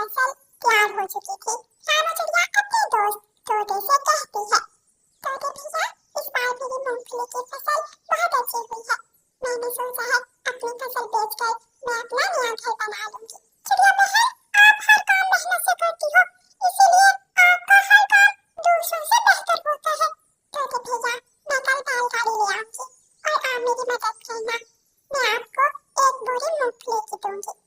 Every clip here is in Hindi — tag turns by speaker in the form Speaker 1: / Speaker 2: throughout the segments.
Speaker 1: फसल तैयार हो चुकी थी। रानू चिड़िया अपने दोस्त तोते से कहती है, तोते भैया, इस बार मेरी मूंगफली की फसल बहुत अच्छी हुई है। मैंने सोचा है अपनी फसल बेचकर मैं अपना नया घर बना लूंगी। चिड़िया बहन, आप हर काम मेहनत से करती हो, इसीलिए आपका हर काम दूसरों से बेहतर होता है। तोते भैया, मैं कल बैलगाड़ी ले आऊंगी और आप मेरी मदद करना। मैं आपको एक बोरी मूंगफली की दूंगी।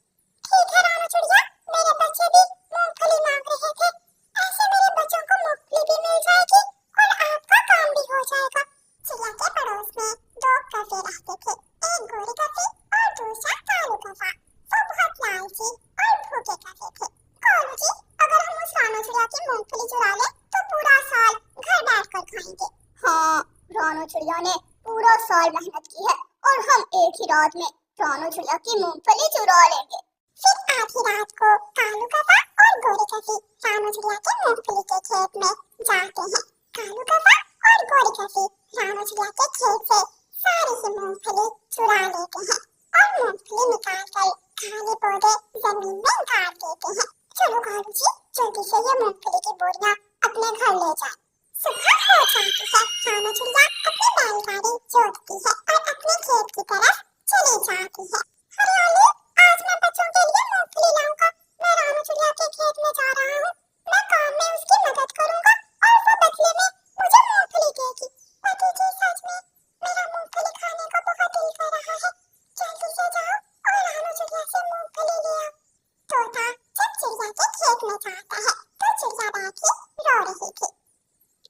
Speaker 1: ठीक है रानू चिड़िया, मेरे बच्चे भी मूंगफली मांग रहे थे। ऐसे मेरे बच्चों को मूंगफली भी मिल जाएगी और आपका काम भी हो जाएगा। चिड़िया के पड़ोस में दो कौवे रहते थे, एक गोरी कौवी और दूसरा कालू कौवा। वो बहुत लालची और भूखे कौवे थे। कालू जी, अगर हम उस रानू चिड़िया की मूंगफली चुरा लें तो पूरा साल घर बैठकर खाएंगे।
Speaker 2: हाँ, रानू चिड़िया ने पूरा साल मेहनत की है और हम एक ही रात में रानू चिड़िया की मूंगफली चुरा लेंगे।
Speaker 1: फिर आधी रात को कालू कौवा और गोरी कौवी रानू चिड़िया के मूंगफली के खेत में जाते हैं। कालू कौवा और गोरी कौवी रानू चिड़िया के खेत से सारी ही मूंगफली चुरा लेते हैं और मूंगफली निकालकर खाली पौधे जमीन में गाड़ देते हैं। चलो कालू जी, जल्दी से ये मूंगफली की बोरियां अपने घर ले जाए। सुबह हो जाती है, रानू चिड़िया अपनी बैलगाड़ी जोतती है और अपने खेत की तरफ चली जाती है। हरियाली, आज मैं बच्चों के लिए मूंगफली लाऊंगा। मैं रानू चिड़िया के खेत में जा रहा हूँ। मैं काम में उसकी मदद करूंगा और वो बदले में मुझे मूंगफली देगी। पति जी, सच में मेरा मूंगफली खाने का बहुत दिल कर रहा है। जल्दी से जाओ और रानू चिड़िया से मूंगफली ले आओ। तोता जब चिड़िया के खेत में जाता है तो चिड़िया बैठी रो रही थी।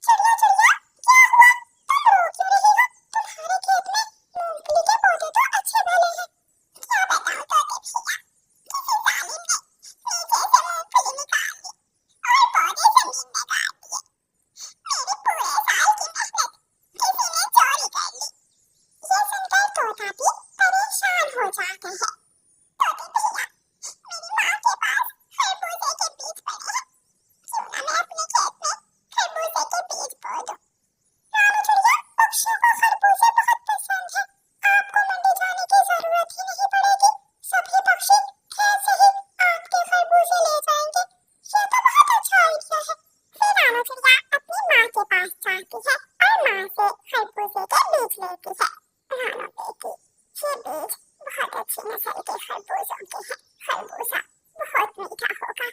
Speaker 1: चिड़िया चिड़िया, क्या हुआ? तुम रो क्यों रही हो? तुम्हारे खेत में मूंगफली के पौधे तो अच्छे भले हैं। क्या बताऊं तोते भैया, किसी जालिम ने नीचे से मूंगफली निकाल ली और पौधे जमीन में गाड़ दिए। मेरे पूरे साल की मेहनत किसी ने चोरी कर ली। ये सुनकर तोता भी परेशान हो जाता है। तोते भैया, मेरी माँ के पास खरबूजे के बीज पड़े हैं। क्यों ना मैं अपने खेत में खरबूजे के बीज बो दूं। रानू चिड़िया, पक्षियों को खरबूजे बहुत पसंद है। आपको मंडी जाने की जरूरत ही नहीं पड़ेगी। सभी पक्षी खेत से ही आपके खरबूजे ले जाएंगे। ये तो बहुत अच्छा आइडिया है। फिर रानू चिड़िया अपनी माँ के पास जाती है और माँ से खरबूजे के बीज लेती है। रानू बेटी, ये बीज बहुत अच्छी नस्ल के खरबूजों के हैं। खरबूजा बहुत मीठा होगा।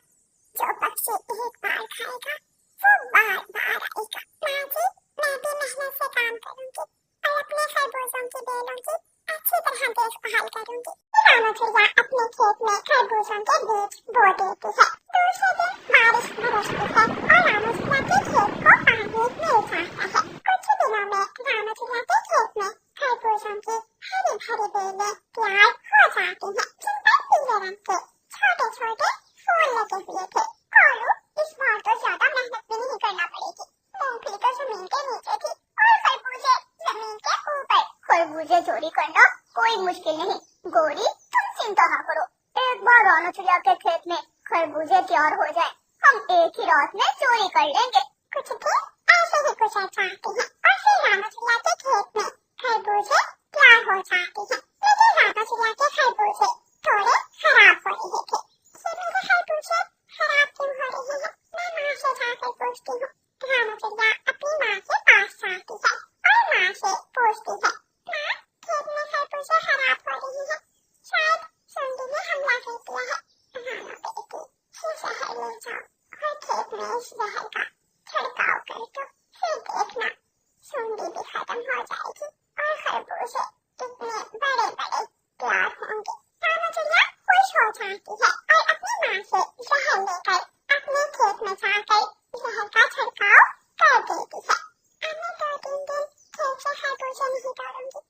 Speaker 1: जो पक्षी एक बार खाएगा वो बार बार आएगा। माँ जी, मैं भी मेहनत से काम करूंगी और अपने खरबूजों की बेलों की अच्छी तरह देखभाल करूंगी। रानू चिड़िया अपने खेत में खरबूजों के बीज बो देती है। दूसरे दिन बारिश बरसती है और रानू चिड़िया के खेत को पानी मिल जाता है। कुछ दिनों में रानू चिड़िया के खेत में खरबूजों की हरी भरी बेलें तैयार हो जाती हैं, जिन पर पीले रंग के छोटे छोटे फूल लगे हुए थे। कालू, इस बार तो ज्यादा मेहनत भी नहीं करना पड़ेगी। मूंगफली तो जमीन के नीचे थी और खरबूजे जमीन के ऊपर।
Speaker 2: खरबूजे चोरी करना कोई मुश्किल नहीं। गोरी, तुम चिंता ना करो। एक बार रानू चिड़िया के खेत में खरबूजे तैयार हो जाए, हम एक ही रात में चोरी कर लेंगे।
Speaker 1: कुछ भी ऐसे ही गुजर जाते हैं और फिर रानू चिड़िया के खेत में खरबूजे तैयार हो जाते हैं। लेकिन रानू चिड़िया के खरबूजे थोड़े खराब हो रहे थे। ये मेरे खरबूजे खराब क्यों हो रहे हैं? मैं माँ से जाकर पूछती हूँ। रानू चिड़िया अपनी माँ के पास जाती है और माँ से पूछती है, माँ, खेत में खरबूजे खराब हो रहे हैं, शायद सुंडी ने हमला कर दिया है। रानू बेटी, ये जहर ले जाओ और खेत में इस जहर का छिड़काव कर दो। फिर देखना, सुंडी भी खत्म हो जाएगी और खरबूजे कितने बड़े बड़े तैयार होंगे। रानू चिड़िया खुश हो जाती है और अपनी माँ से जहर लेकर अपने खेत में जाकर जहर का छिड़काव कर देती है। अब मैं 2-3 दिन खेत से खरबूजे नहीं तोड़ूंगी।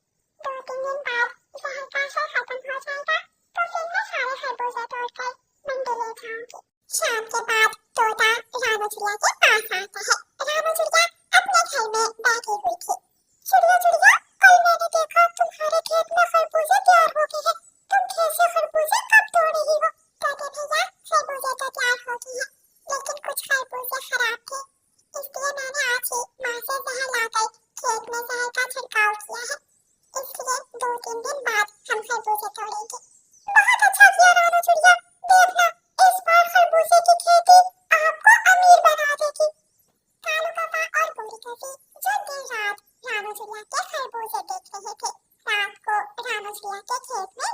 Speaker 1: 2-3 दिन बाद जहर का असर खत्म हो जाएगा तो फिर मैं सारे खरबूजे तोड़कर मंडी ले जाऊंगी। शाम के बाद तोता रानू चिड़िया के पास आता है। रानू चिड़िया अपने घर में बैठी हुई थी। चिड़िया चिड़िया, कल मैंने देखा तुम्हारे खेत में खरबूजे तैयार हो गए हैं। तुम खेत से खरबूजे कब तोड़ रही हो? तोते भैया, खरबूजे तो तैयार हो गए हैं, लेकिन कुछ खरबूजे खराब थे, इसलिए मैंने आज ही माँ से जहर लाकर खेत में जहर का छिड़काव किया है। इसलिए 2-3 दिन बाद हम खरबूजे तोड़ेंगे। बहुत अच्छा किया रानू चिड़िया। देखना, इस बार खरबूजे रानू चिड़िया के खरबूजे देख रहे थे। रात को रानू चिड़िया के खेत में